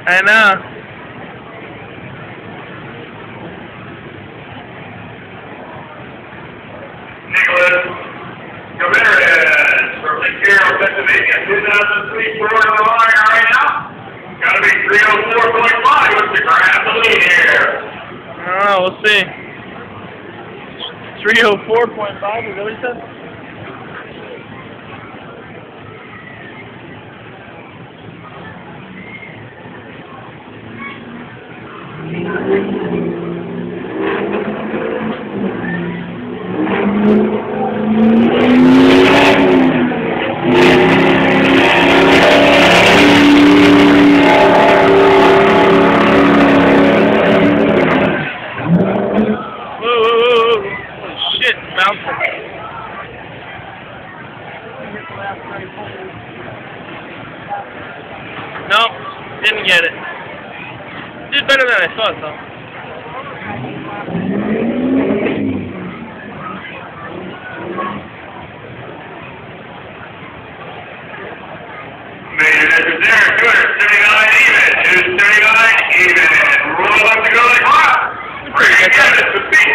I know. Nicholas Cabarrus from Lake Pennsylvania, 2003 Florida line right now. Gotta be 304.5 with the grab the lead here. Oh, we'll see. 304.5, is that what you said? Shit, bouncing. Nope, didn't get it. Did better than I thought, though. Made it as there, 279 even. 279 even. Roll up to go like hot. Pretty good. It's a big